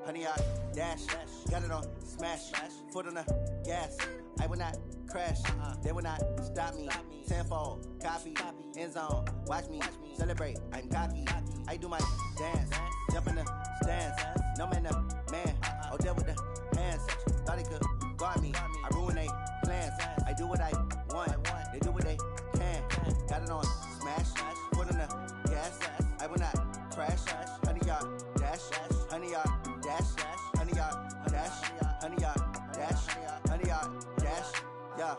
honey, I dash. Got it on smash. Foot on the gas. I will not crash. They will not stop me. Tenfold, copy, end zone. Watch me celebrate. I'm cocky. I do my dance. Jump in the stands. No man, the man. Oh, there with the hands. Thought he could guard me. I ruin they plans. I do what I want. They do what they can. Got it on smash. Foot on the gas. I will not crash. Honey, y'all dash. Honey, y'all dash. Honey, y'all dash. Honey, y'all dash. Honey, y'all dash. Yeah.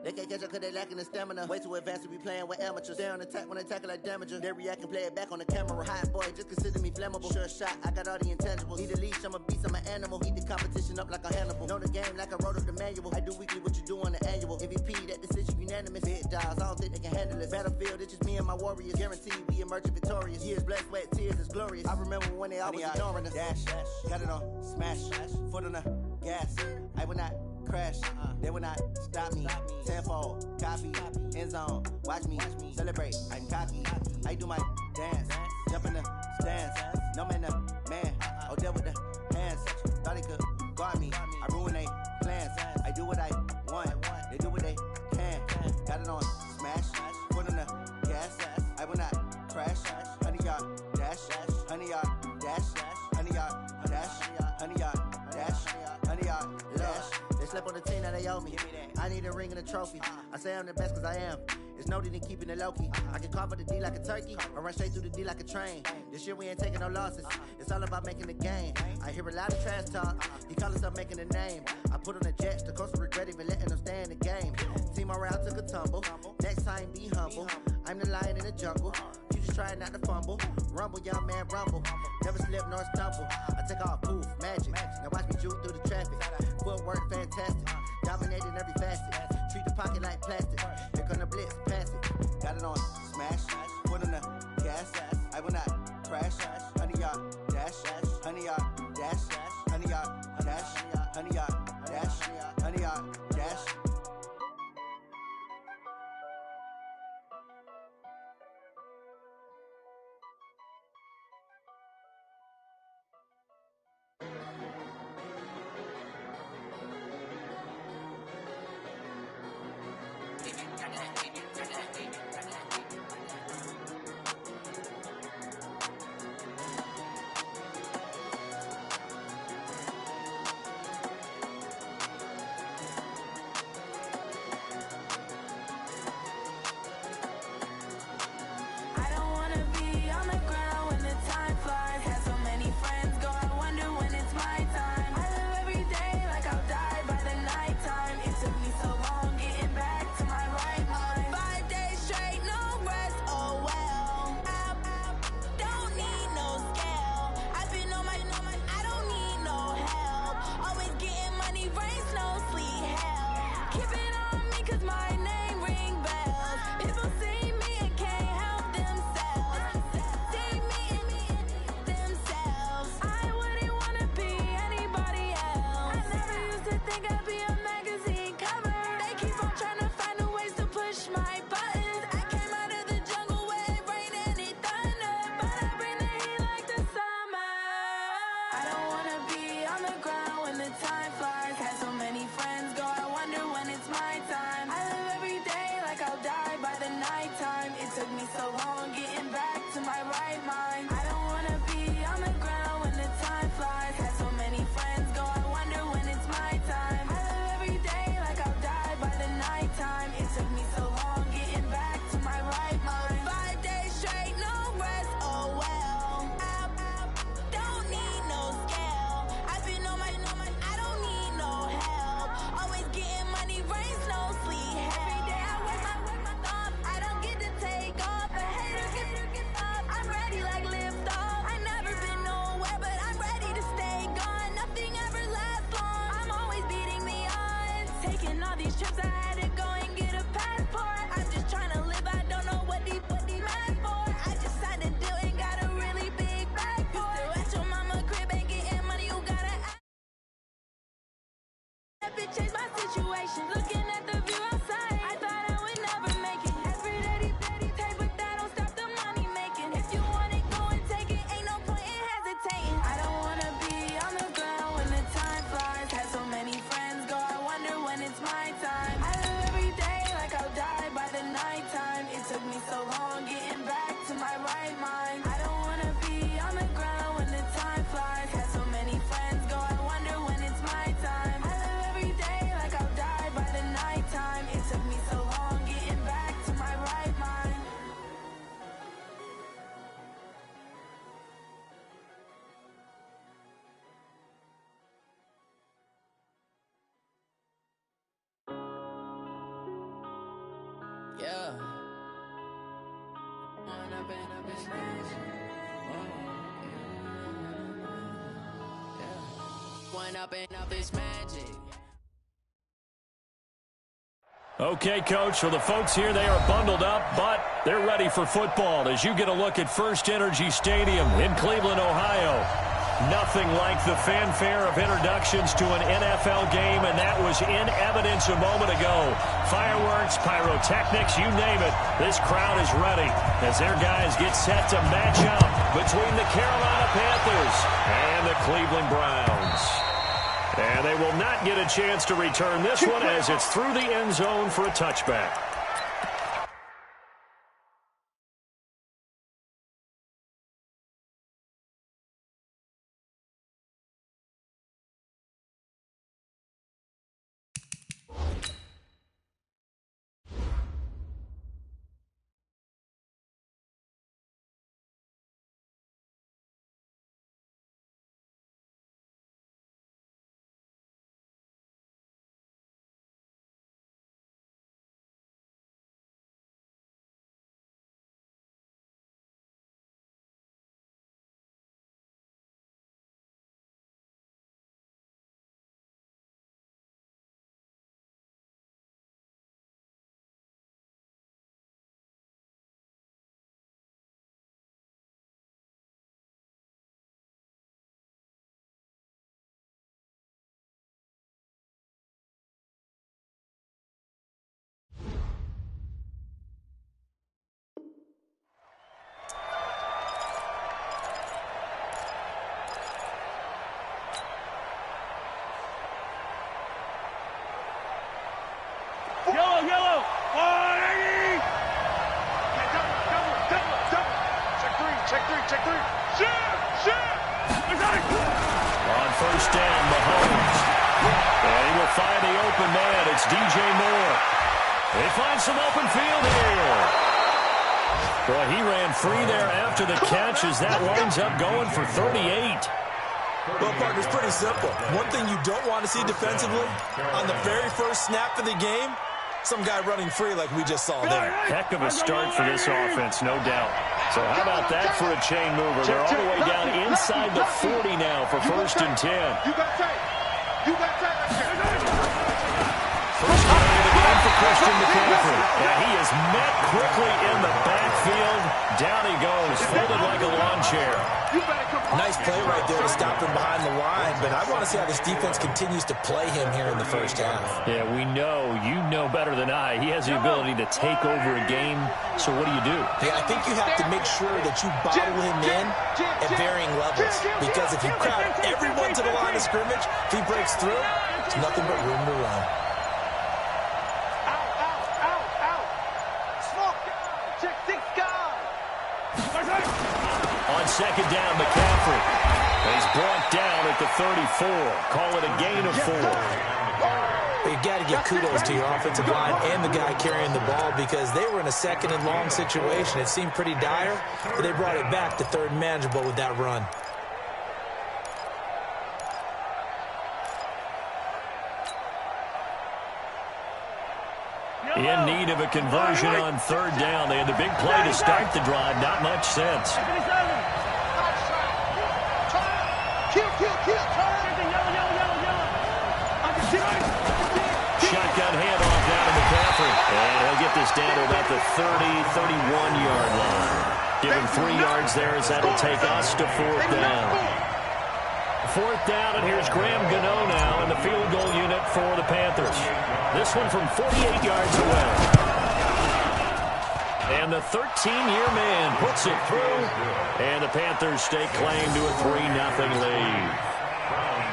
They can't catch up cause they lacking the stamina. Way too advanced to be playing with amateurs. They on attack when they tackle like damager. They react and play it back on the camera. Hot boy, just consider me flammable. Sure shot, I got all the intangibles. Need a leash, I'm a beast, I'm an animal. Eat the competition up like a Hannibal. Know the game like I wrote up the manual. I do weekly what you do on the annual. MVP, that decision unanimous. Big dials, I don't think they can handle it. Battlefield, it's just me and my warriors. Guaranteed we emerge victorious. Years, blood, sweat, tears, it's glorious. I remember when they always ignoring us. Dash, got it on smash. Foot on the gas. I will not crash. They will not stop me. Tenfold, copy, end zone. Watch me celebrate. I'm cocky. I do my dance. Jump in the stands. No man, the man. Oh, there with the hands. Thought he could guard me. I ruin they plans. I do what I want. They do what they can. Got it on smash. Foot on the gas. I will not crash. Honey, y'all dash. Honey, y'all dash. Honey, y'all dash. Honey, y'all dash. Honey, y'all dash. They slept on the team, now they owe me. I need a ring and a trophy. I say I'm the best cause I am. It's no need in keeping it low-key. I can carve up the D like a turkey or run straight through the D like a train. This year we ain't taking no losses. It's all about making the game. I hear a lot of trash talk. He call himself making a name. I put on the Jets, the coach will regret even letting them stay in the game. Team morale took a tumble. Next time be humble. I'm the lion in the jungle. You just trying not to fumble. Rumble, young man, rumble. Never slip nor stumble. I take off, poof, magic. Now watch me juke through the traffic. Footwork fantastic. Dominating every facet. Treat the pocket like plastic. Here come the blitz, pass it. Got it on smash. Foot on the gas. I will not crash. Honey, y'all dash. Honey, y'all dash. Honey, y'all dash. Honey, y'all dash. Honey, y'all dash. I don't wanna be on the ground. Okay, Coach, for the folks here, they are bundled up, but they're ready for football as you get a look at First Energy Stadium in Cleveland, Ohio. Nothing like the fanfare of introductions to an NFL game, and that was in evidence a moment ago. Fireworks, pyrotechnics, you name it. This crowd is ready as their guys get set to match up between the Carolina Panthers and the Cleveland Browns. And they will not get a chance to return this one as it's through the end zone for a touchback. Yellow. Oh, Check three. On first down, Mahomes. And he will find the open man. It's DJ Moore. They find some open field here. Boy, he ran free there after the catch as that winds up going for 38. Well, partner, it's pretty simple. One thing you don't want to see defensively, on the very first snap of the game, some guy running free like we just saw there. Heck of a start for this offense, no doubt. So how about that for a chain mover? They're all the way down inside the 40 now for first and 10. You got tape. First down of the game for Christian McCaffrey. And he is met quickly in the backfield. Down he goes, folded like a lawn chair. Nice play right there to stop him behind the line, but I want to see how this defense continues to play him here in the first half. Yeah, we know. You know better than I. He has the ability to take over a game, so what do? Hey, I think you have to make sure that you bottle him in at varying levels, because if you crowd everyone to the line of scrimmage, if he breaks through, it's nothing but room to run. On second down, McCaffrey. He's brought down at the 34. Call it a gain of 4. You got to give kudos to your offensive line and the guy carrying the ball, because they were in a second and long situation. It seemed pretty dire, but they brought it back to third and manageable with that run. In need of a conversion on third down. They had the big play to start the drive. Not much sense. Shotgun handoff down to McCaffrey. And he'll get this down to about the 31-yard line. Give him 3 yards there as that'll take us to fourth down. Fourth down, and here's Graham Gano now in the field goal unit for the Panthers. This one from 48 yards away. And the 13-year man puts it through, and the Panthers stake claim to a 3-0 lead.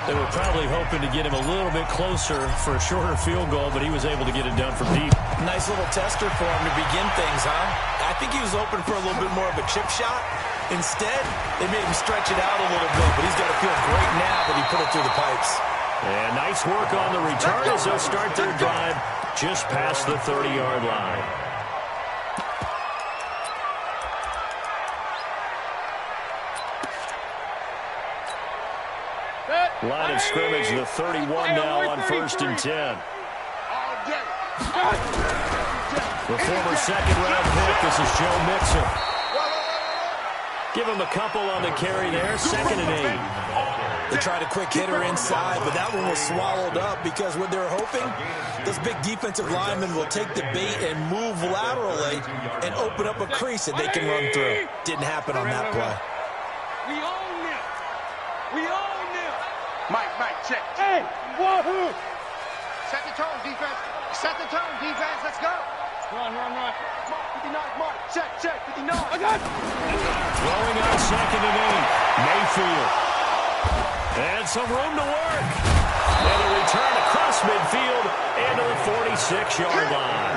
They were probably hoping to get him a little bit closer for a shorter field goal, but he was able to get it done from deep. Nice little tester for him to begin things, huh? I think he was open for a little bit more of a chip shot. Instead, they made him stretch it out a little bit, but he's got to feel great now that he put it through the pipes. And nice work on the return as they'll start their drive just past the 30-yard line. Line of scrimmage, the 31 now on first and 10. The former second-round pick, this is Joe Mixon. Give him a couple on the carry there, 2nd and 8. They tried a quick hitter inside, but that one was swallowed up because what they're hoping, those big defensive linemen will take the bait and move laterally and open up a crease that they can run through. Didn't happen on that play. We own them. We own them. Mike, check. Hey, wahoo! Set the tone, defense. Set the tone, defense. Let's go. Run. Mark, 59, Mark. Check, 59. I got it. Throwing on 2nd and 8. Mayfield. And some room to work. And a return across midfield and to the 46-yard line.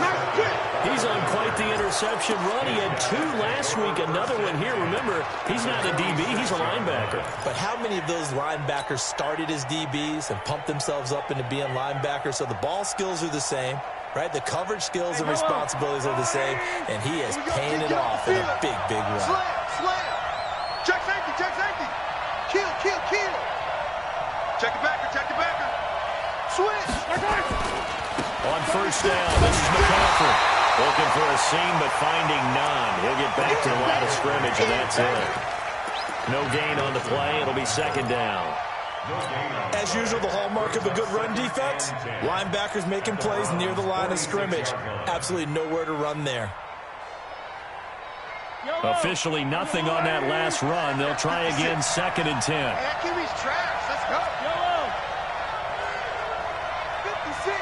He's on quite the interception run. He had 2 last week, another one here. Remember, he's not a DB, he's a linebacker. But how many of those linebackers started as DBs and pumped themselves up into being linebackers? So the ball skills are the same, right? The coverage skills and responsibilities are the same, and he is paying it off in a big, big run. Slam. Check safety. Kill. Check the backer. Switch. On 1st down, this is McCaffrey. Looking for a seam, but finding none. He'll get back to the line of scrimmage, and that's it. No gain on the play. It'll be 2nd down. As usual, the hallmark of a good run defense, linebackers making plays near the line of scrimmage. Absolutely nowhere to run there. Officially nothing on that last run. They'll try again, 2nd and 10. That QB's trash. Let's go. 56.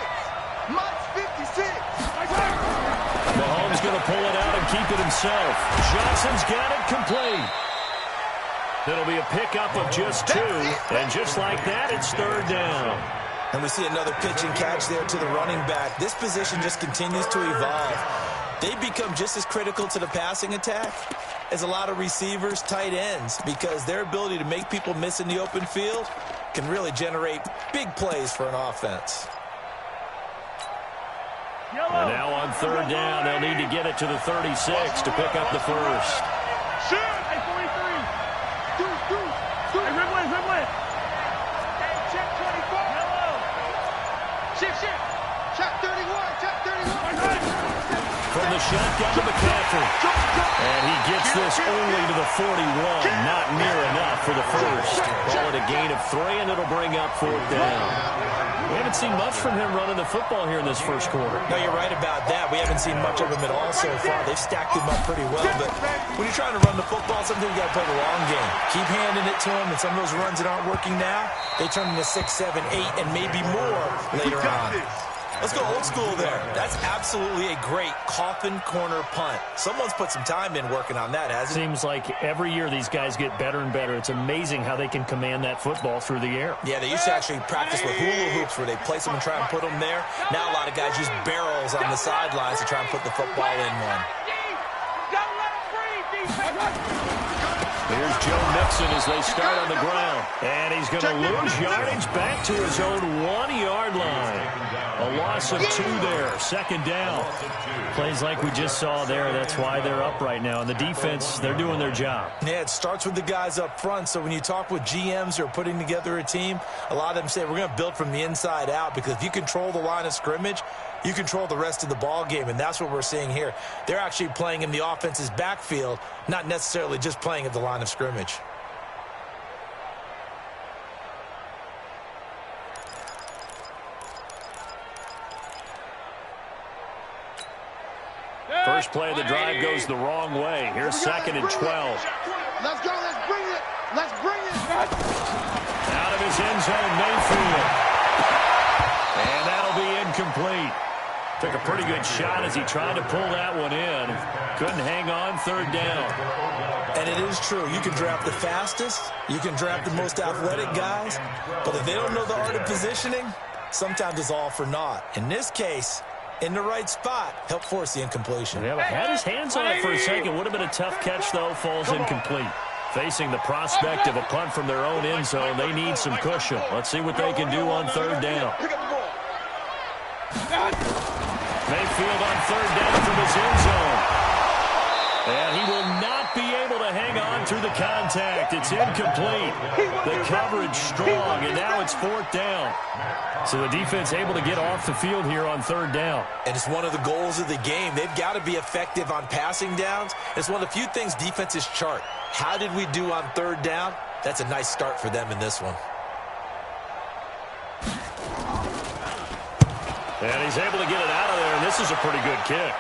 Mike's 56. Mahomes going to pull it out and keep it himself. Johnson's got it complete. It'll be a pickup of just 2. And just like that, it's 3rd down. And we see another pitch and catch there to the running back. This position just continues to evolve. They become just as critical to the passing attack as a lot of receivers, tight ends, because their ability to make people miss in the open field can really generate big plays for an offense. And now on 3rd down, they'll need to get it to the 36 to pick up the first. Shoot! Hey, 43. Deuce. Hey, Rimley. Hey, check 24. Shift. Check 31. From the shotgun to McCaffrey. And he gets this only to the 41. Not near enough for the first. Call it a gain of 3, and it'll bring up 4th down. We haven't seen much from him running the football here in this first quarter. No, you're right about that. We haven't seen much of him at all so far. They've stacked him up pretty well. But when you're trying to run the football, sometimes you got to play the long game. Keep handing it to him, and some of those runs that aren't working now, they turn into 6, 7, 8, and maybe more later on. Let's go old school there. That's absolutely a great coffin corner punt. Someone's put some time in working on that, hasn't it? Seems like every year these guys get better and better. It's amazing how they can command that football through the air. Yeah, they used to actually practice with hula hoops where they place them and try and put them there. Now a lot of guys use barrels on the sidelines to try and put the football in one. Here's Joe Mixon as they start on the ground. And he's going to lose yardage back to his own 1-yard line. A loss of 2 there. 2nd down. Plays like we just saw there. That's why they're up right now. And the defense, they're doing their job. Yeah, it starts with the guys up front. So when you talk with GMs who are putting together a team, a lot of them say we're going to build from the inside out, because if you control the line of scrimmage, you control the rest of the ball game, and that's what we're seeing here. They're actually playing in the offense's backfield, not necessarily just playing at the line of scrimmage. First play of the drive goes the wrong way. Here's 2nd and 12. Let's go. Let's bring it. Out of his end zone, Mayfield. And that'll be incomplete. Took a pretty good shot as he tried to pull that one in. Couldn't hang on. 3rd down. And it is true. You can draft the fastest. You can draft the most athletic guys. But if they don't know the art of positioning, sometimes it's all for naught. In this case, in the right spot, help force the incompletion. Yeah, had his hands on it for a second. Would have been a tough catch, though. Falls incomplete. Facing the prospect of a punt from their own end zone, they need some cushion. Let's see what they can do on 3rd down. Mayfield on 3rd down from his end zone. And he will not be able to hang on through the contact. It's incomplete. The coverage strong, and now it's 4th down. So the defense able to get off the field here on 3rd down. And it's one of the goals of the game. They've got to be effective on passing downs. It's one of the few things defenses chart. How did we do on 3rd down? That's a nice start for them in this one. And he's able to get it out of there, and this is a pretty good kick.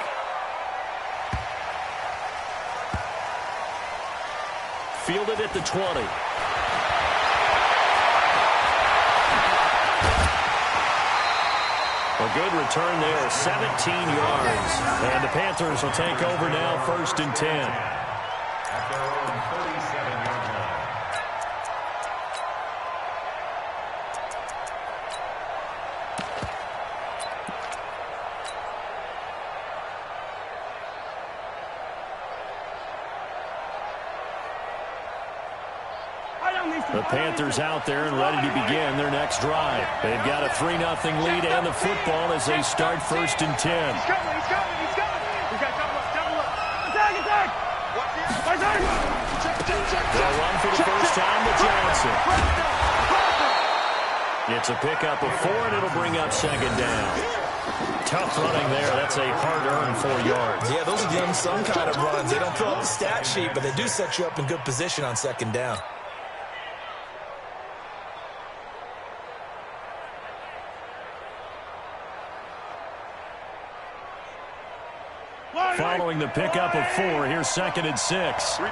Fielded at the 20. A good return there, 17 yards. And the Panthers will take over now, 1st and 10. The Panthers out there and ready to begin their next drive. They've got a 3-0 lead and the football as they start 1st and 10. He's coming. He's got double up. Attack. They'll run for the first time to Johnson. It's a pickup of 4, and it'll bring up 2nd down. Tough running there. That's a hard-earned 4 yards. Yeah, those are the unsung kind of runs. They don't fill out the stat sheet, but they do set you up in good position on 2nd down. Following the pickup of 4, here's 2nd and 6. Check.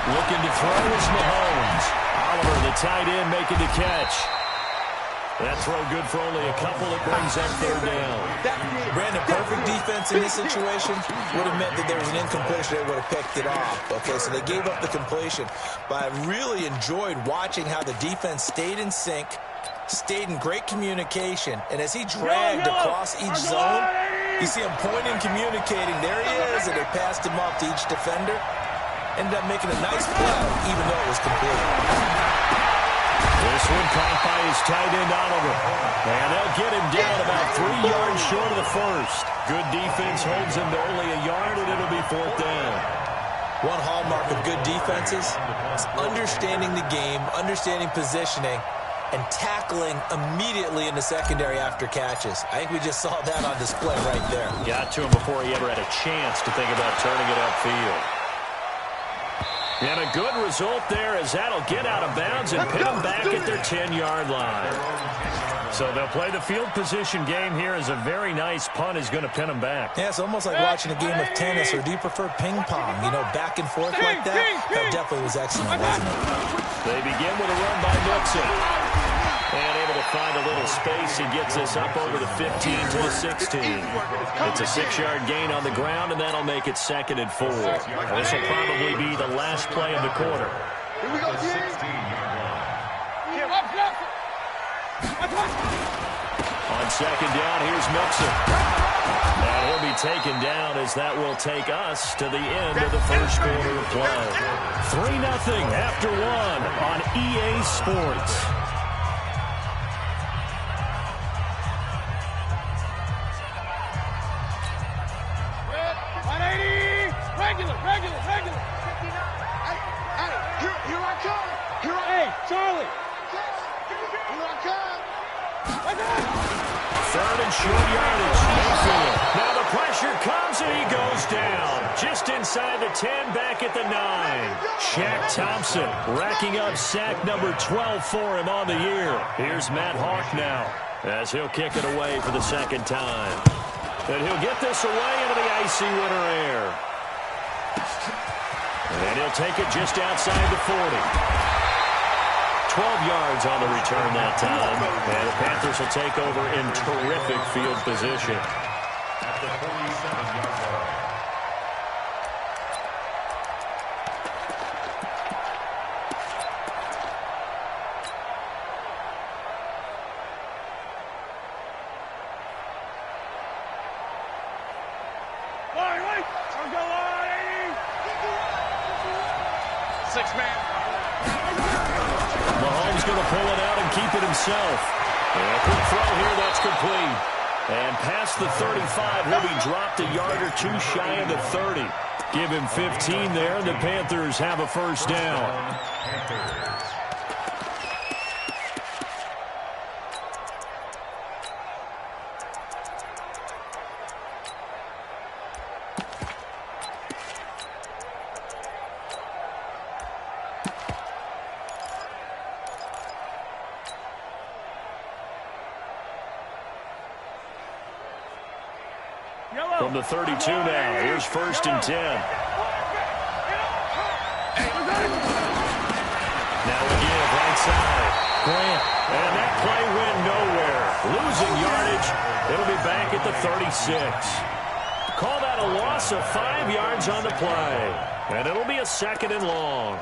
Looking to throw is Mahomes. Oliver, the tight end, making the catch. That throw good for only a couple. It brings up 3rd down. Brandon, perfect defense in this situation would have meant that there was an incompletion. They would have picked it off. Okay, so they gave up the completion. But I really enjoyed watching how the defense stayed in sync, stayed in great communication, and as he dragged across each zone, you see him pointing, communicating. There he is, and they passed him off to each defender. Ended up making a nice play, even though it was complete. This one caught by his tight end, Oliver. And they'll get him down about 3 yards short of the first. Good defense holds him to only a yard, and it'll be 4th down. One hallmark of good defenses is understanding the game, understanding positioning, and tackling immediately in the secondary after catches. I think we just saw that on display right there. Got to him before he ever had a chance to think about turning it upfield. And a good result there as that'll get out of bounds and pin them back at their 10-yard line. So they'll play the field position game here as a very nice punt is going to pin them back. Yeah, it's almost like watching a game of tennis, or do you prefer ping pong? You know, back and forth like that? That definitely was excellent, wasn't it? They begin with a run by Mixon. And able to find a little space. He gets us up over the 15 to the 16. It's a 6-yard gain on the ground, and that'll make it 2nd and 4. This will probably be the last play of the quarter. Here we go, On 2nd down, here's Mixon. And he'll be taken down as that will take us to the end of the first quarter of play. 3-0 after 1 on EA Sports. Regular. Hey, here I come. Hey, Charlie. Here I come. 3rd and short yardage. Mayfield. Now the pressure comes and he goes down. Just inside the 10, back at the 9. Shaq Thompson racking up sack number 12 for him on the year. Here's Matt Hawk now as he'll kick it away for the 2nd time. And he'll get this away into the icy winter air. And he'll take it just outside the 40. 12 yards on the return that time. And the Panthers will take over in terrific field position. At the 47-yard line. Mahomes going to pull it out and keep it himself. And a quick throw here, that's complete. And past the 35, he'll be dropped a yard or two shy of the 30. Give him 15 there, and the Panthers have a first down. From the 32 now, here's 1st and 10. Now again, right side. Grant. And that play went nowhere. Losing yardage. It'll be back at the 36. Call that a loss of 5 yards on the play. And it'll be a 2nd and long.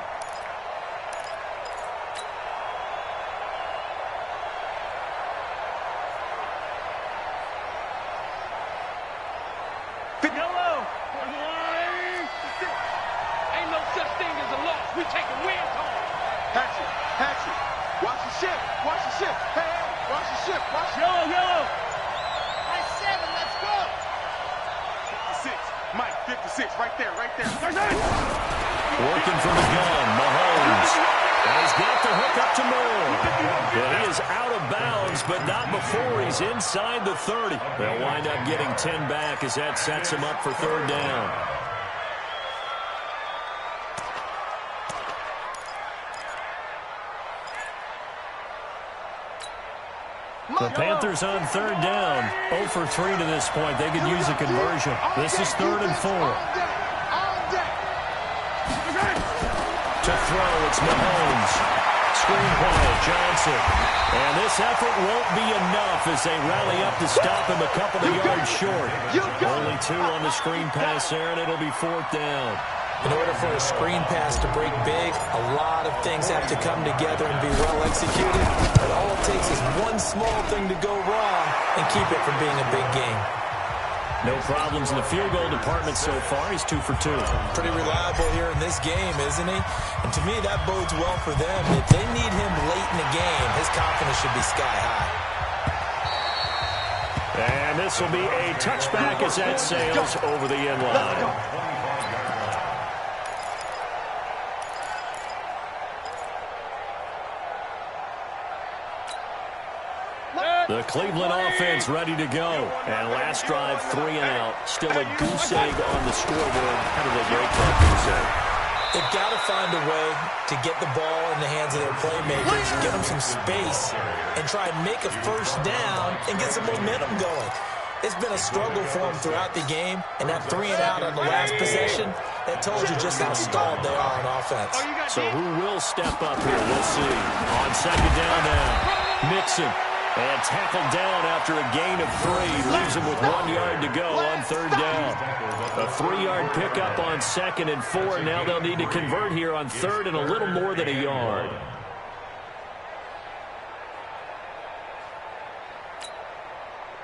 Working from the gun, Mahomes. And he's got the hook up to Moore. And he is out of bounds, but not before he's inside the 30. They'll wind up getting 10 back as that sets him up for 3rd down. The Panthers on 3rd down. 0 for 3 to this point. They could use a conversion. This is 3rd and 4. To throw, it's Mahomes. Screen play, Johnson. And this effort won't be enough as they rally up to stop him a couple of yards short. Only 2 on the screen pass there, and it'll be 4th down. In order for a screen pass to break big, a lot of things have to come together and be well executed. But all it takes is one small thing to go wrong and keep it from being a big game. No problems in the field goal department so far. He's 2 for 2. Pretty reliable here in this game, isn't he? And to me, that bodes well for them. If they need him late in the game, his confidence should be sky high. And this will be a touchback as that sails over the end line. The Cleveland offense ready to go. And last drive, 3 and out. Still a goose egg on the scoreboard. How do they break that goose egg? They've got to find a way to get the ball in the hands of their playmakers, get them some space, and try and make a first down and get some momentum going. It's been a struggle for them throughout the game, and that 3 and out on the last possession, that told you just how stalled they are on offense. So who will step up here? We'll see. On 2nd down now, Mixon. And tackled down after a gain of 3. Leaves him with 1 yard to go on 3rd down. A 3-yard pickup on 2nd and 4. Now they'll need to convert here on 3rd and a little more than a yard.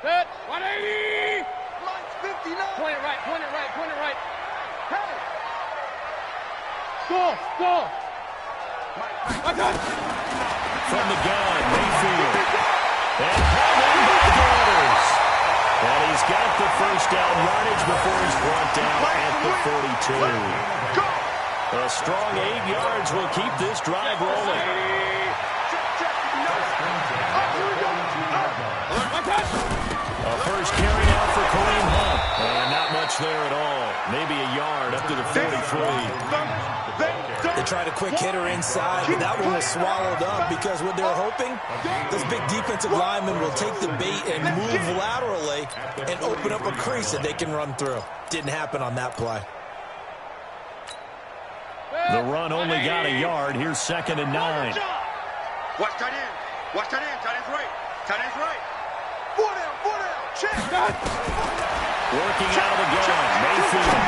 Set. 180. Line's 59. Point it right. Point it right. Point it right. Hey. Go. From the gun, Mayfield. And held by Borders. And he's got the first down yardage before he's brought down at the 42. A strong 8 yards will keep this drive rolling. A first carry now for Kareem Hunt. And not much there at all. Maybe a yard up to the 43. They tried a quick hitter inside, but that one was swallowed up because what they're hoping, this big defensive lineman will take the bait and move laterally and open up a crease that they can run through. Didn't happen on that play. The run only got a yard. Here's 2nd and 9. Watch tight end. Watch tight end. Tight end's right. Tight end's right. 4 down. Check. Working out of the gun. Mayfield.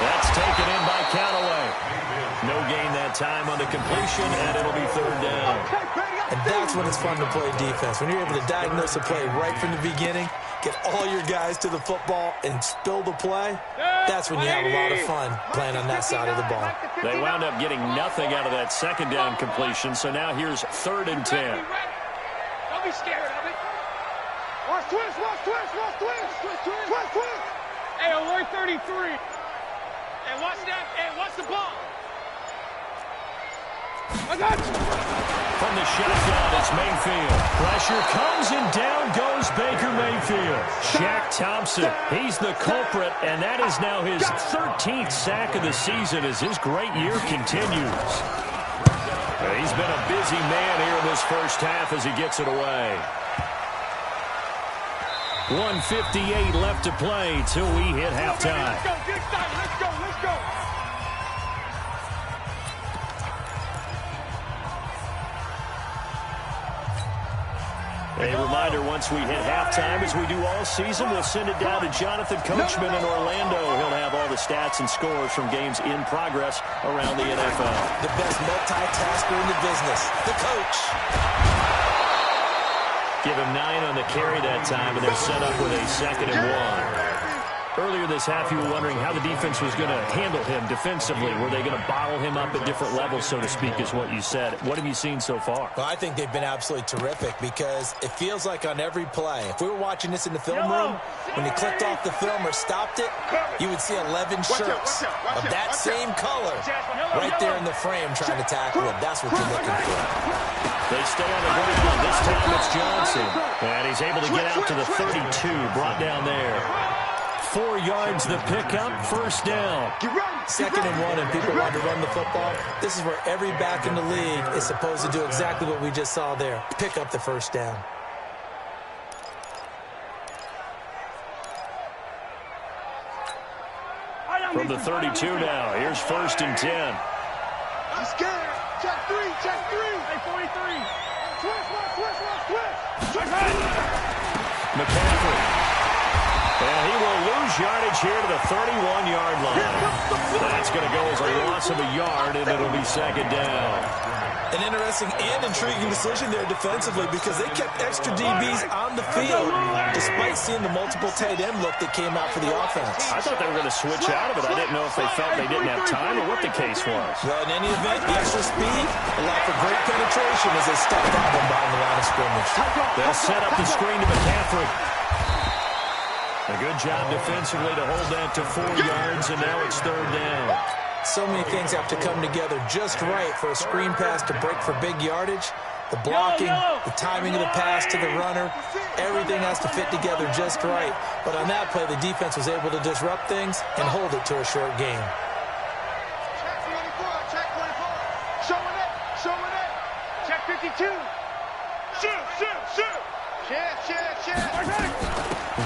That's taken in by Callaway. No gain that time on the completion, and it'll be 3rd down. And that's when it's fun to play defense. When you're able to diagnose a play right from the beginning, get all your guys to the football, and spill the play, that's when you have a lot of fun playing on that side of the ball. They wound up getting nothing out of that 2nd down completion, so now here's 3rd and 10. Don't be scared of it. Watch Hey, alert 33. Hey, watch that. Hey, watch the ball. I got you. From the shotgun, it's Mayfield. Pressure comes and down goes Baker Mayfield. Shaq Thompson, he's the culprit, and that is now his 13th sack of the season as his great year continues. He's been a busy man here in this first half as he gets it away. 1:58 left to play till we hit halftime. Let's go, get excited. Let's go, let's go. A reminder, once we hit halftime, as we do all season, we'll send it down to Jonathan Coachman in Orlando. He'll have all the stats and scores from games in progress around the NFL. The best multitasker in the business, the coach. Give him 9 on the carry that time, and they're set up with a 2nd and 1. Earlier this half, you were wondering how the defense was going to handle him defensively. Were they going to bottle him up at different levels, so to speak, is what you said. What have you seen so far? Well, I think they've been absolutely terrific because it feels like on every play, if we were watching this in the film room, when he clicked off the film or stopped it, you would see 11 shirts of that same color right there in the frame trying to tackle him. That's what you're looking for. They stay on the ground. This time it's Johnson. And he's able to get out to the 32, brought down there. 4 yards the pickup, first down. 2nd and 1, and people want to run the football. This is where every back in the league is supposed to do exactly what we just saw there. Pick up the first down. From the 32 now, here's 1st and 10. I'm scared. Check 3, check 3. Hey, 43. Twist. McCaffrey. And he will lose yardage here to the 31-yard line. That's going to go as a loss of a yard, and it'll be 2nd down. An interesting and intriguing decision there defensively because they kept extra DBs on the field despite seeing the multiple tight end look that came out for the offense. I thought they were going to switch out of it. I didn't know if they felt they didn't have time or what the case was. Well, in any event, the extra speed allowed for great penetration as they stepped out them behind the line of scrimmage. They'll set up the screen to McCaffrey. A good job defensively to hold that to 4 yards, and now it's 3rd down. So many things have to come together just right for a screen pass to break for big yardage. The blocking, the timing of the pass to the runner, everything has to fit together just right. But on that play, the defense was able to disrupt things and hold it to a short game. Check 24. Showing it. Check 52. Shoot.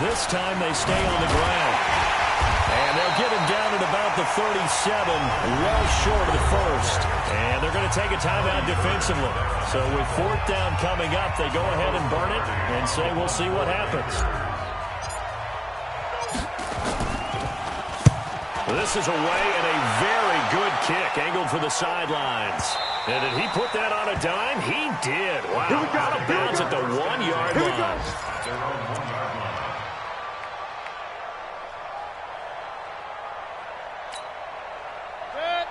This time they stay on the ground. And they'll get him down at about the 37, well short of the 1st. And they're going to take a timeout defensively. So with 4th down coming up, they go ahead and burn it and say we'll see what happens. This is away and a very good kick angled for the sidelines. And did he put that on a dime? He did. Wow, out of bounds at the 1-yard line.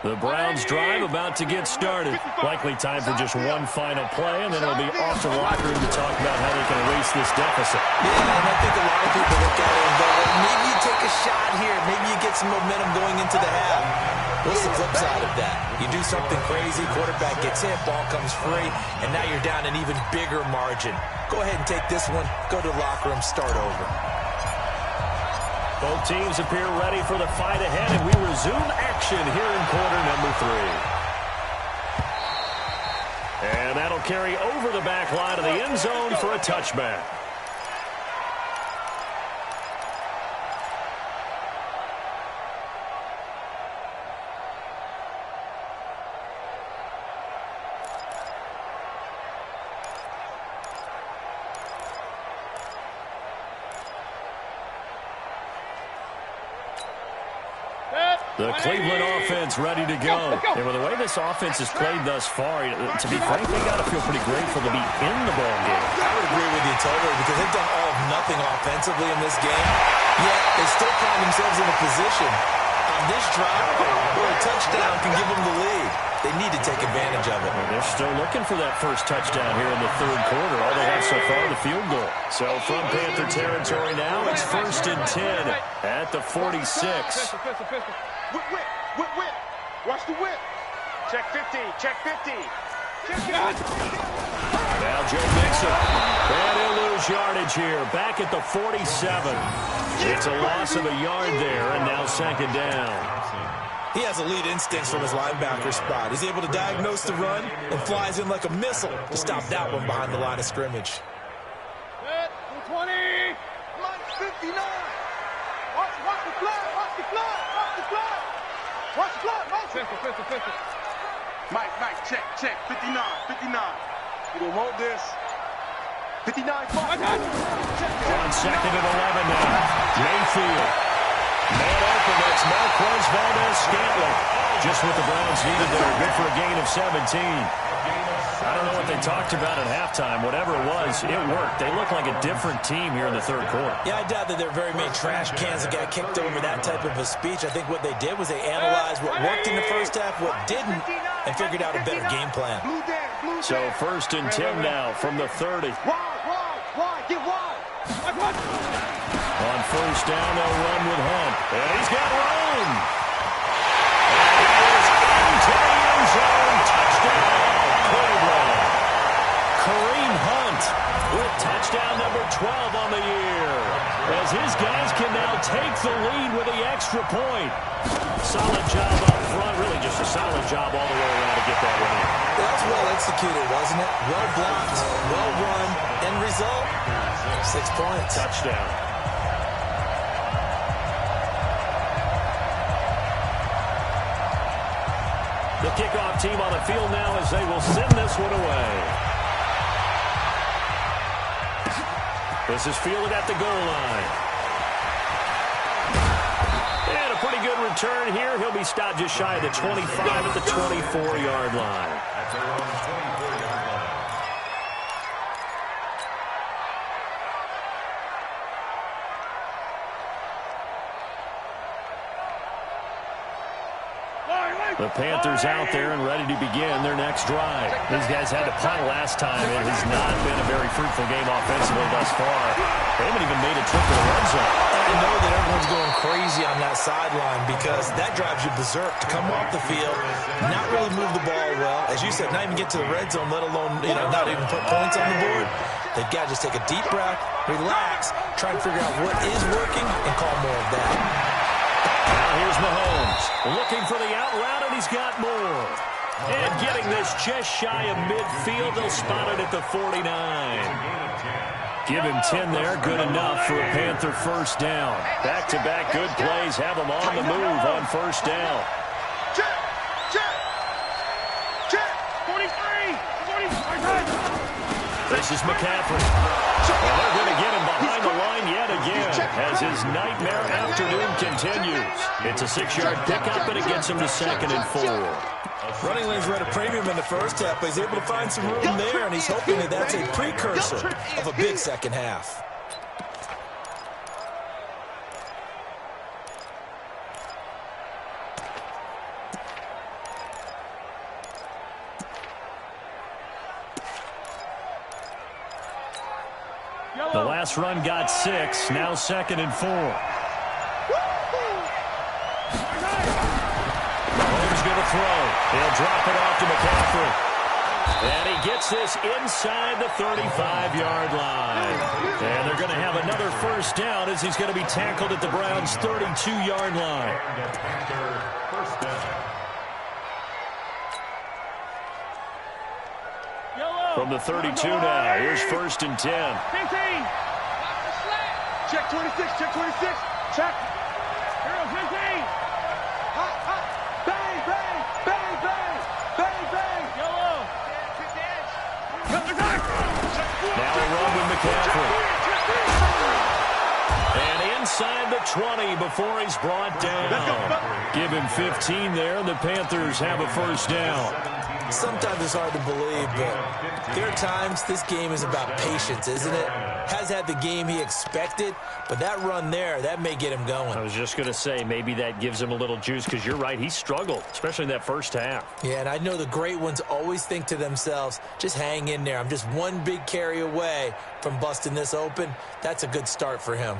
The Browns drive about to get started. Likely time for just one final play, and then it'll be off to the locker room to talk about how they can erase this deficit. Yeah, and I think a lot of people look at it and go, well, maybe you take a shot here. Maybe you get some momentum going into the half. What's the flip side of that? You do something crazy, quarterback gets hit, ball comes free, and now you're down an even bigger margin. Go ahead and take this one, go to the locker room, start over. Both teams appear ready for the fight ahead, and we resume action here in quarter number 3. And that'll carry over the back line of the end zone for a touchback. The Cleveland offense ready to go. And with the way this offense has played thus far, to be frank, they got to feel pretty grateful to be in the ball game. I would agree with you totally because they've done all of nothing offensively in this game, yet they still find themselves in a position on this drive where a touchdown can give them the lead. They need to take advantage of it. Well, they're still looking for that first touchdown here in the third quarter. All they have so far, the field goal. So from Panther territory now, it's 1st and 10 at the 46. Whip. Watch the whip. Check 50. Check 50. Now Joe Mixon. And he'll lose yardage here. Back at the 47. It's a loss of a yard there, and now 2nd down. He has elite instincts from his linebacker spot. He's able to diagnose the run and flies in like a missile to stop that one behind the line of scrimmage. 20. 59. Watch the flag. Watch the flag. Watch the flag. Mike, check. 59. You don't want this. 59. On 2nd and 11 now. Mayfield. Man open, that's Marquez Valdez-Scantling. Just what the Browns needed there. Good for a gain of 17. I don't know what they talked about at halftime. Whatever it was, it worked. They look like a different team here in the third quarter. Yeah, I doubt that there are very many trash cans that got kicked over that type of a speech. I think what they did was they analyzed what worked in the first half, what didn't, and figured out a better game plan. So 1st and 10 now from the 30. Wide, get wide. On 1st down, they'll run with Hunt. And he's got room. And he is into the end zone. Touchdown, Cleveland. Kareem Hunt with touchdown number 12 on the year. As his guys can now take the lead with the extra point. Solid job up front. Really just a solid job all the way around to get that one in. That was well executed, wasn't it? Well blocked, well run. End result, 6 points. Touchdown. The kickoff team on the field now as they will send this one away. This is fielded at the goal line. And a pretty good return here. He'll be stopped just shy of the 25 at the 24-yard line. The Panthers out there and ready to begin their next drive. These guys had to punt last time. It has not been a very fruitful game offensively thus far. They haven't even made a trip to the red zone. I know that everyone's going crazy on that sideline because that drives you berserk to come off the field, not really move the ball well. As you said, not even get to the red zone, let alone, not even put points on the board. They've got to just take a deep breath, relax, try and figure out what is working, and call more of that. Now here's Mahomes looking for the out route, and he's got more. And getting this just shy of midfield, they'll spot it at the 49. Give him 10 there, good enough for a Panther first down. Back-to-back good plays have them on the move on first down. Check. 43. This is McCaffrey. Well, they're going to get him behind the line yet again as his nightmare afternoon continues. It's a 6-yard pickup, and it gets him to 2nd and 4. Running lanes were at a premium in the first half, but he's able to find some room there, and he's hoping that that's a precursor of a big second half. The last run got 6, now 2nd and 4. Mahomes going to throw. He'll drop it off to McCaffrey. And he gets this inside the 35-yard line. And they're going to have another first down as he's going to be tackled at the Browns' 32-yard line. From the 32 now, here's 1st and 10. 15. Check 26, check 26. Check. Here, 15. Bang, bang, bang, bang, bang, bang. Yellow. Now a run with McCaffrey. And inside the 20 before he's brought down. Give him 15 there, and the Panthers have a first down. Sometimes it's hard to believe, but there are times this game is about patience, isn't it? has had the game he expected, but that run there, that may get him going. I was just going to say, maybe that gives him a little juice, because you're right, he struggled, especially in that first half. Yeah, and I know the great ones always think to themselves, just hang in there. I'm just one big carry away from busting this open. That's a good start for him.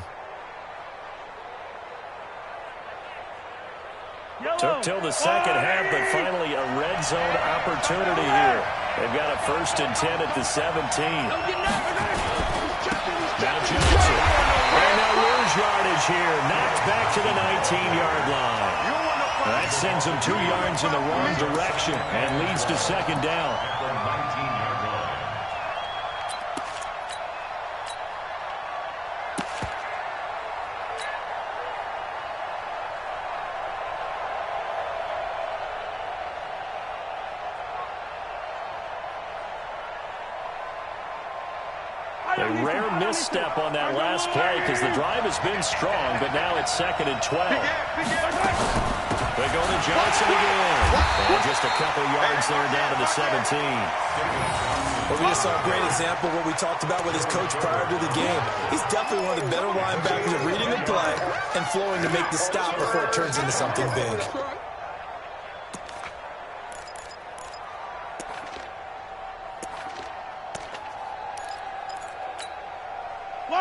Took till the second half, but finally a red zone opportunity here. They've got a 1st and 10 at the 17. Now Johnson. And they'll lose yardage here. Knocked back to the 19-yard line. That sends them 2 yards in the wrong direction and leads to 2nd down. A rare misstep on that last play because the drive has been strong, but now it's 2nd and 12. They go to Johnson again. And just a couple yards there down to the 17. Well, we just saw a great example of what we talked about with his coach prior to the game. He's definitely one of the better linebackers at reading the play and flowing to make the stop before it turns into something big.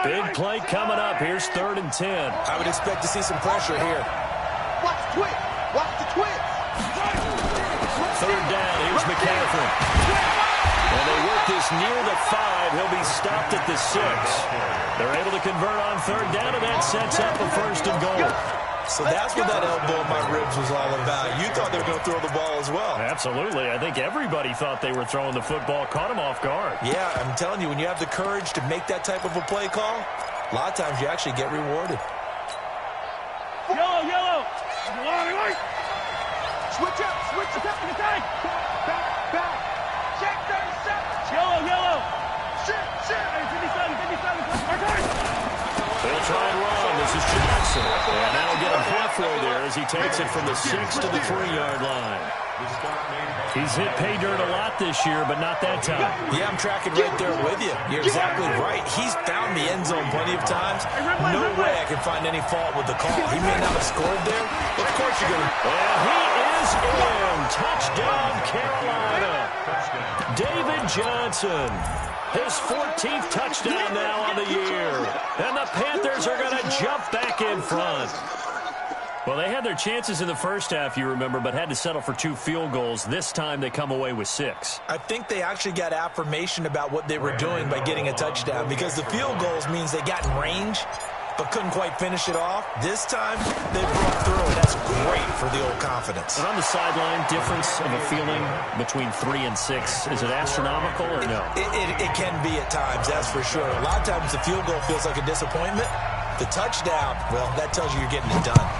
Big play coming up. Here's 3rd and 10. I would expect to see some pressure here. Watch the twist. Watch the twist. 3rd down. Here's McCaffrey. And they work this near the 5. He'll be stopped at the 6. They're able to convert on 3rd down, and that sets up a 1st and goal. So that's what that elbow in my ribs was all about. You thought they were going to throw the ball as well. Absolutely. I think everybody thought they were throwing the football, caught him off guard. Yeah, I'm telling you, when you have the courage to make that type of a play call, a lot of times you actually get rewarded. Yellow, yellow. Switch up, switch up. Back, back. Check 37. Yellow, yellow. Shit. 57. They'll try and run. This is Johnson. And that'll get him halfway there as he takes it from the 6 to the 3-yard line. He's hit pay dirt a lot this year, but not that time. Yeah, I'm tracking right there with you. You're exactly right. He's found the end zone plenty of times. No way I can find any fault with the call. He may not have scored there, but of course you're going to. And he is in. Touchdown, Carolina. David Johnson. His 14th touchdown now on the year. And the Panthers are going to jump back in front. Well, they had their chances in the first half, you remember, but had to settle for 2 field goals. This time they come away with 6. I think they actually got affirmation about what they were doing by getting a touchdown, because the field goals means they got in range but couldn't quite finish it off. This time they broke through, and that's great for the old confidence. And on the sideline, difference of a feeling between 3 and 6, is it astronomical or no? It can be at times, that's for sure. A lot of times the field goal feels like a disappointment. The touchdown, well, that tells you you're getting it done.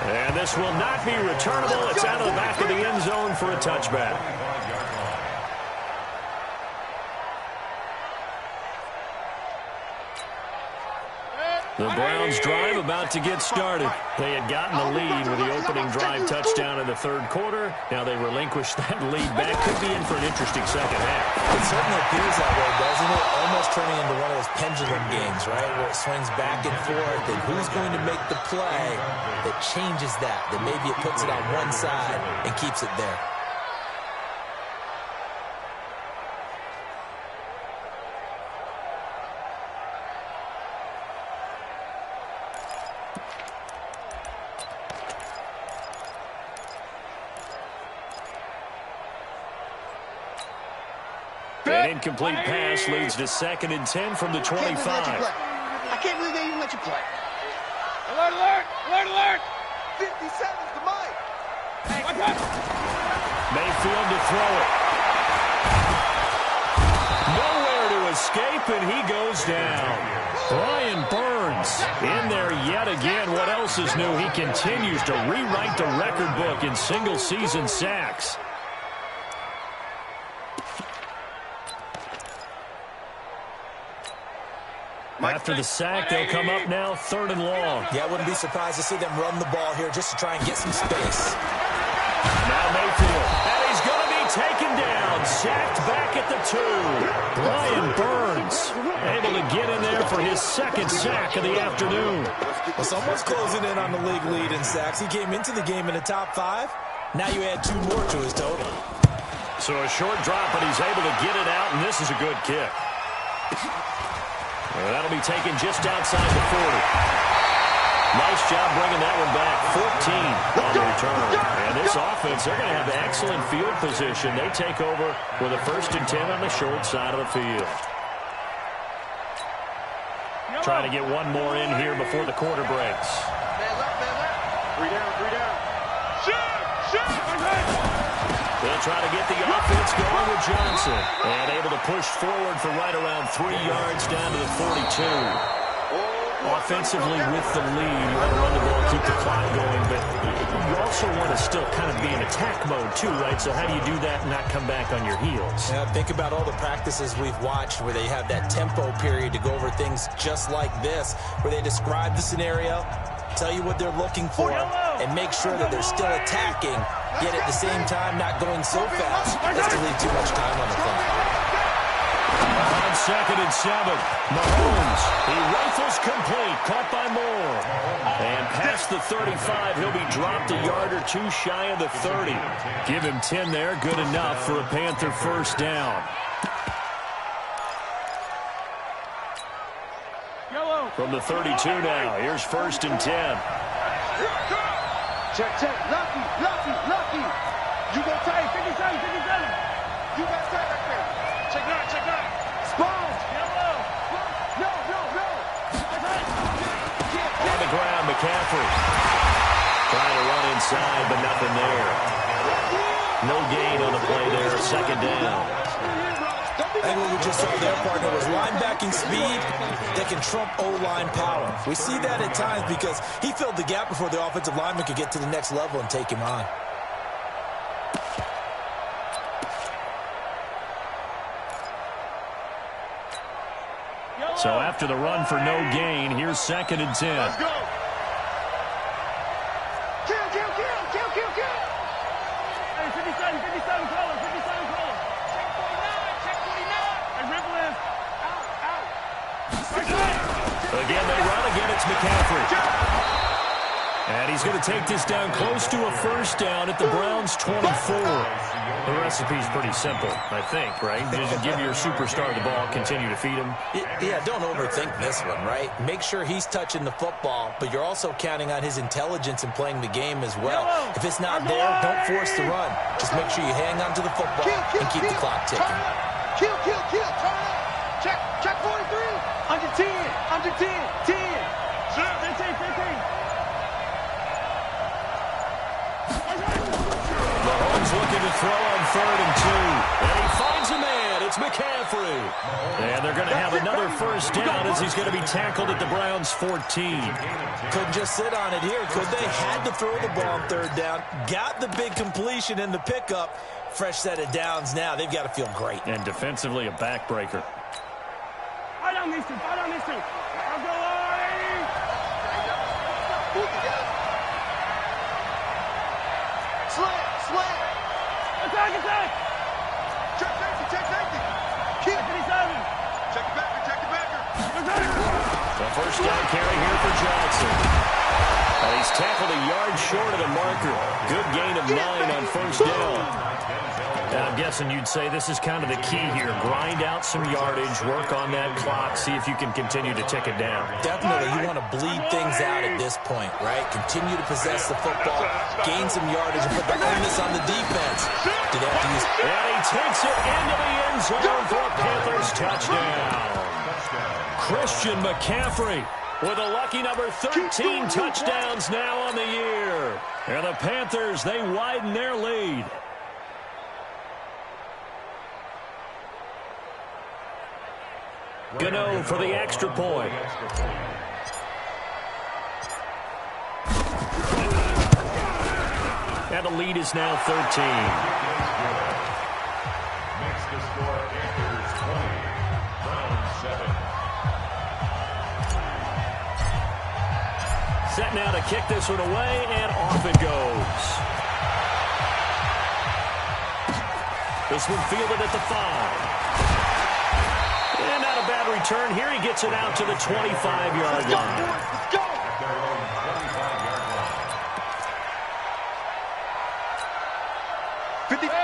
And this will not be returnable. It's out of the back of the end zone for a touchback. The Browns drive about to get started. They had gotten the lead with the opening drive touchdown in the 3rd quarter. Now they relinquish that lead back. Could be in for an interesting second half. It certainly appears that way, doesn't it? Almost turning into one of those pendulum games, right, where it swings back and forth, and who's going to make the play that changes that maybe it puts it on one side and keeps it there. An incomplete pass leads to 2nd and 10 from the 25. I can't believe they even let you play. Alert, alert, alert, alert. 50 seconds to Mike. Mayfield to throw it. Nowhere to escape, and he goes down. Brian Burns in there yet again. What else is new? He continues to rewrite the record book in single-season sacks. After the sack, they'll come up now 3rd and long. Yeah, I wouldn't be surprised to see them run the ball here just to try and get some space. Now Mayfield, and he's going to be taken down, sacked back at the 2. Brian Burns able to get in there for his second sack of the afternoon. Well, someone's closing in on the league lead in sacks. He came into the game in the top 5. Now you add 2 more to his total. So a short drop, but he's able to get it out, and this is a good kick. And that'll be taken just outside the 40. Nice job bringing that one back. 14 on the return. And this offense, they're going to have excellent field position. They take over with a 1st and 10 on the short side of the field. Trying to get one more in here before the quarter breaks. Three down. Shoot! They'll try to get the offense going with Johnson. And able to push forward for right around 3 yards down to the 42. Offensively with the lead, you want to run the ball, keep the clock going, but you also want to still kind of be in attack mode too, right? So how do you do that and not come back on your heels? Yeah, think about all the practices we've watched where they have that tempo period to go over things just like this, where they describe the scenario, tell you what they're looking for, and make sure that they're still attacking, yet at the same time not going so fast as to leave too much time on the clock. On 2nd and 7, Mahomes, he rifles complete, caught by Moore. And past the 35, he'll be dropped a yard or 2 shy of the 30. Give him 10 there, good enough for a Panther 1st down. From the 32 now, here's 1st and 10. Check. Lucky. You go tight. 57. You got tight right there. Check out. Sponge. No. On the ground, McCaffrey. Trying to run inside, but nothing there. No gain on the play there, 2nd down. I think what we just saw there, partner, was linebacking speed that can trump O-line power. We see that at times because he filled the gap before the offensive lineman could get to the next level and take him on. So after the run for no gain, here's 2nd and 10. Let's go. Kill. Hey, 57, call him. Check 49. Hey, ripple in. Out. Again, they run. Again, it's McCaffrey. And he's going to take this down close to a 1st down at the Browns' 24. The recipe's pretty simple, I think, right? Just give your superstar the ball, continue to feed him. Yeah, don't overthink this one, right? Make sure he's touching the football, but you're also counting on his intelligence in playing the game as well. If it's not there, don't force the run. Just make sure you hang on to the football and keep the clock ticking. Kill. Turn up. Check 43. Under 10. 15. Mahomes looking to throw on 3rd and 2. And he finds a man. It's McCaffrey. And they're going to have another 1st down as he's going to be tackled at the Browns' 14. Couldn't just sit on it here, could they? Had to throw the ball on 3rd down. Got the big completion in the pickup. Fresh set of downs now. They've got to feel great. And defensively, a backbreaker. Fight on these two. Let's go, Larry. Pull together. Slant. Attack. Check safety. Keep 57. Check the backer. The 1st down carry here for Johnson. And he's tackled a yard short of the marker. Good gain of 9 on 1st down. And I'm guessing you'd say this is kind of the key here. Grind out some yardage, work on that clock, see if you can continue to tick it down. Definitely, you want to bleed things out at this point, right? Continue to possess the football, gain some yardage, and put the onus on the defense. Do they have to use... And he takes it into the end zone for a Panthers touchdown. Christian McCaffrey with a lucky number 13 touchdowns now on the year. And the Panthers, they widen their lead. Gano for the extra point. And the lead is now 13. Makes the score Panthers 20, Browns 7. Set now to kick this one away, and off it goes. This one fielded at the 5. And not a bad return. Here he gets it out to the 25-yard line. Let's go!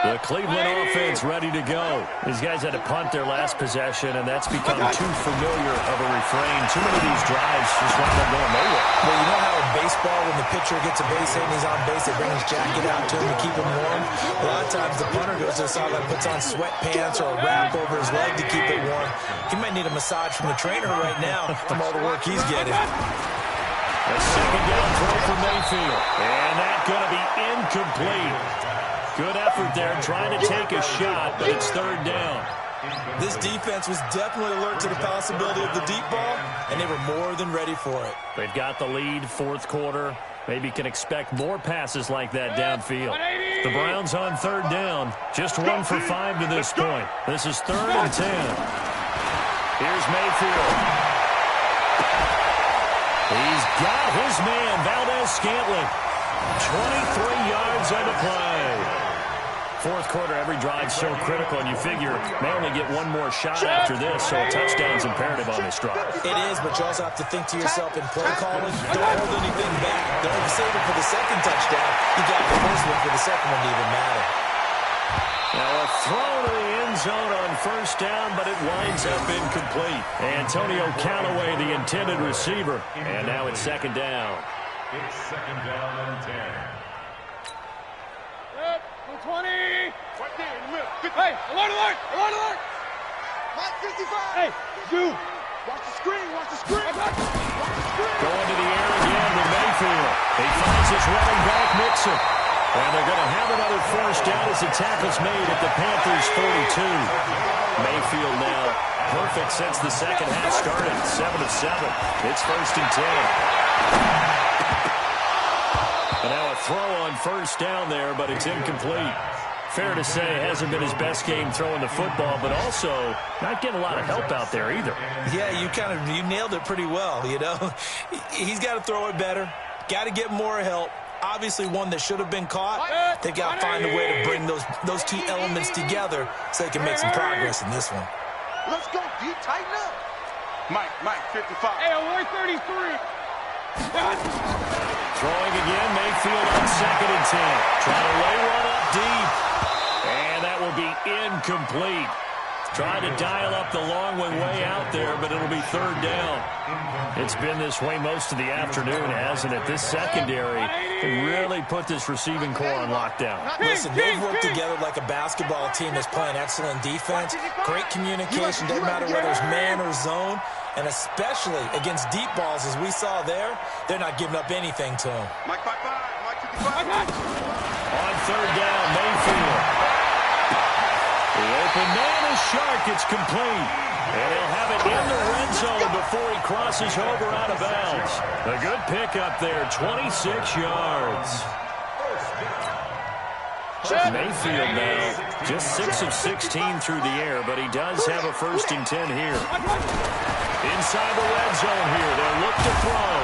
The Cleveland offense ready to go. These guys had to punt their last possession, and that's become too familiar of a refrain. Too many of these drives just wind up going nowhere. Well, you know how in baseball, when the pitcher gets a base hit and he's on base, they bring his jacket out to him to keep him warm. A lot of times the punter goes to the sideline, puts on sweatpants or a wrap over his leg to keep it warm. He might need a massage from the trainer right now from all the work he's getting. A second down throw for Mayfield. And that's going to be incomplete. Good effort there, trying to take a shot, but it's third down. This defense was definitely alert to the possibility of the deep ball, and they were more than ready for it. They've got the lead, fourth quarter. Maybe can expect more passes like that downfield. The Browns on third down, just 1 for 5 to this point. This is 3rd and 10. Here's Mayfield. He's got his man, Valdez-Scantling. 23 yards on the play. Fourth quarter, every drive so critical, and you figure may only get one more shot after this, so a touchdown's imperative on this drive. It is, but you also have to think to yourself in play calling, don't hold anything back. Don't save it for the second touchdown. You got the first one for the second one to even matter. Now a throw to the end zone on first down, but it winds up incomplete. Antonio Callaway, the intended receiver, and now it's second down. It's second down and 10. 20. Right there in the middle. 50. Hey, alert, alert, alert, alert. Mike 55. Hey, you. Watch the screen, watch the screen. Watch the screen. Going to the air again with Mayfield. He finds his running back, Mixon. And they're going to have another first down as the tackle's made at the Panthers' 42. Mayfield now perfect since the second half started. 7 of 7. It's 1st and 10. And now a throw on first down there, but it's incomplete. Fair to say it hasn't been his best game throwing the football, but also not getting a lot of help out there either. Yeah, you nailed it pretty well, you know. He's got to throw it better, got to get more help. Obviously one that should have been caught. They've got to find a way to bring those two elements together so they can make some progress in this one. Let's go, D. Tighten up. Mike, 55. Hey, alert 33. Throwing again, Mayfield on 2nd and 10. Trying to lay one up deep. And that will be incomplete. Trying to dial up the long one way out there, but it'll be third down. It's been this way most of the afternoon, hasn't it? This secondary can really put this receiving core on lockdown. Listen, they've worked together like a basketball team that's playing excellent defense. Great communication, doesn't matter whether it's man or zone. And especially against deep balls, as we saw there, they're not giving up anything to him. Mike 55, Mike 55. On third down, Mayfield. The open man is Shark. It's complete. And he'll have it in the red zone before he crosses over out of bounds. A good pickup there, 26 yards. Mayfield now just 6 of 16 through the air, but he does have a 1st and 10 here. Inside the red zone here, they'll look to throw.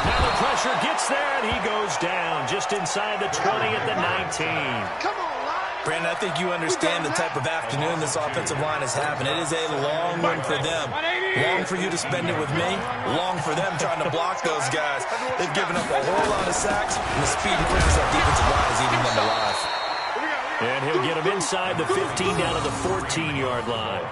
Now the pressure gets there, and he goes down just inside the 20 at the 19. Come on, Brandon, I think you understand the type of afternoon this offensive line is having. It is a long one for them. Long for you to spend it with me. Long for them trying to block those guys. They've given up a whole lot of sacks, and the speed and quickness of that defensive line is eating them alive. And he'll get him inside the 15 down to the 14-yard line.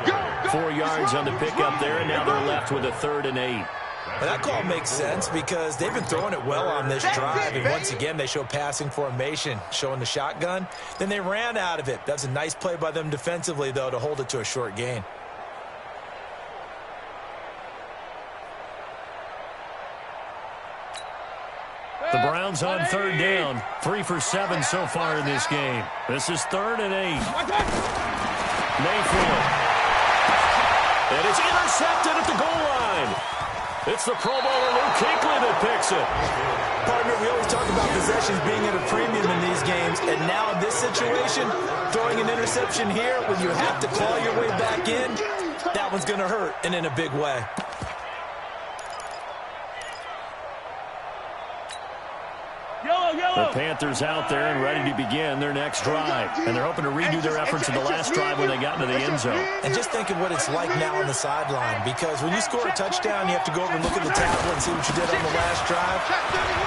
4 yards on the pickup there, and now they're left with a 3rd and 8. Well, that call makes sense because they've been throwing it well on this drive, and once again they show passing formation, showing the shotgun. Then they ran out of it. That's a nice play by them defensively, though, to hold it to a short gain. The Browns on third down. 3 for 7 so far in this game. This is 3rd and 8. Mayfield. And it's intercepted at the goal line. It's the Pro Bowler Luke Kuechly that picks it. Partner, we always talk about possessions being at a premium in these games, and now in this situation, throwing an interception here when you have to claw your way back in, that one's going to hurt, and in a big way. Yellow, The Panthers out there and ready to begin their next drive. And they're hoping to redo their efforts in the last drive when they got into the end zone. And just think of what it's like now on the sideline, because when you score a touchdown, you have to go over and look at the tablet and see what you did on the last drive.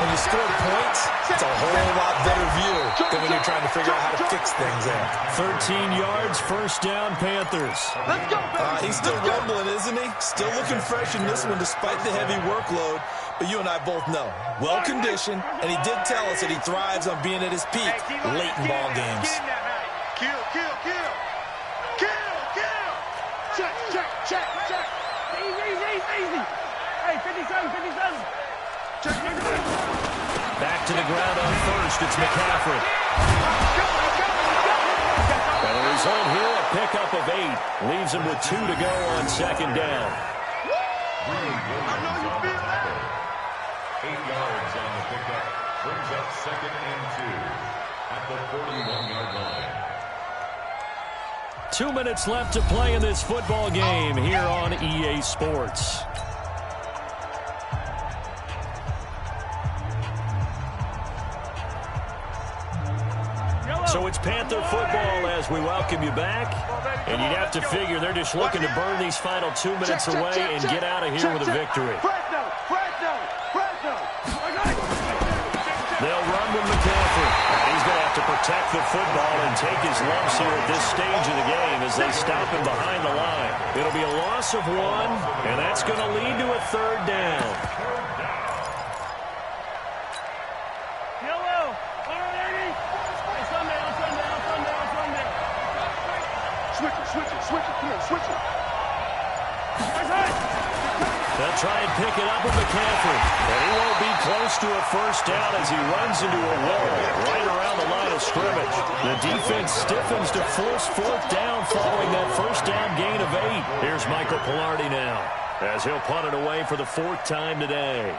When you score points, it's a whole lot better view than when you're trying to figure out how to fix things there. 13 yards, first down, Panthers. He's still rumbling, isn't he? Still looking fresh in this one despite the heavy workload. But you and I both know, well-conditioned, and he did tell us that he thrives on being at his peak late in ball games. Kill. Check. Easy. Hey, 57. Back to the ground on first. It's McCaffrey. And the result here, a pickup of 8. Leaves him with 2 to go on second down. 8 yards on the pickup. Brings up 2nd and 2 at the 41-yard line. 2 minutes left to play in this football game here on EA Sports. So it's Panther football as we welcome you back. And you'd have to figure they're just looking to burn these final 2 minutes away and get out of here with a victory. They'll run with McCaffrey. And he's going to have to protect the football and take his lumps here at this stage of the game as they stop him behind the line. It'll be a loss of 1, and that's going to lead to a 3rd down. Switch it. They'll try and pick it up with McCaffrey. And he won't be close to a first down as he runs into a wall right around the line of scrimmage. The defense stiffens to force 4th down following that first down gain of 8. Here's Michael Pilardi now as he'll punt it away for the 4th time today.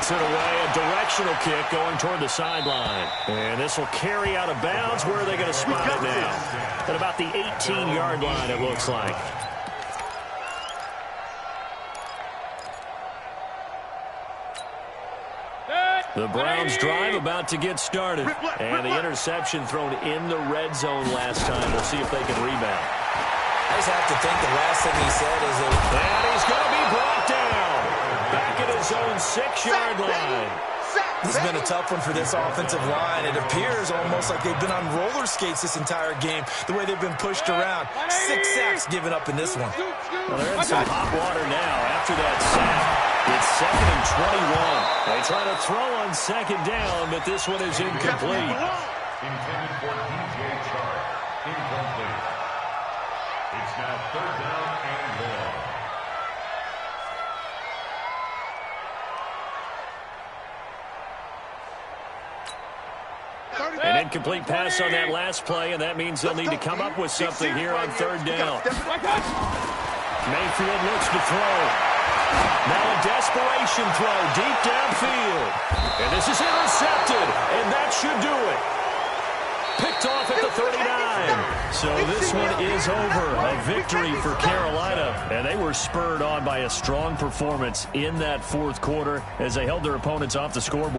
It away, a directional kick going toward the sideline. And this will carry out of bounds. Where are they going to spot it now? At about the 18-yard line, it looks like. The Browns drive about to get started. And the interception thrown in the red zone last time. We'll see if they can rebound. I just have to think the last thing he said is that... And he's going to be brought down. Back at his own 6-yard line. This has been a tough one for this offensive line. It appears almost like they've been on roller skates this entire game, the way they've been pushed around. 6 sacks given up in this one. Well, they're in some hot water now after that sack. It's 2nd and 21. They try to throw on 2nd down, but this one is incomplete. Intended for DJ Chark. Incomplete. It's now 3rd down and long. An incomplete pass on that last play, and that means they'll need to come up with something here on 3rd down. Mayfield looks to throw. Now a desperation throw deep downfield. And this is intercepted, and that should do it. Picked off at the 39. So this one is over. A victory for Carolina. And they were spurred on by a strong performance in that 4th quarter as they held their opponents off the scoreboard.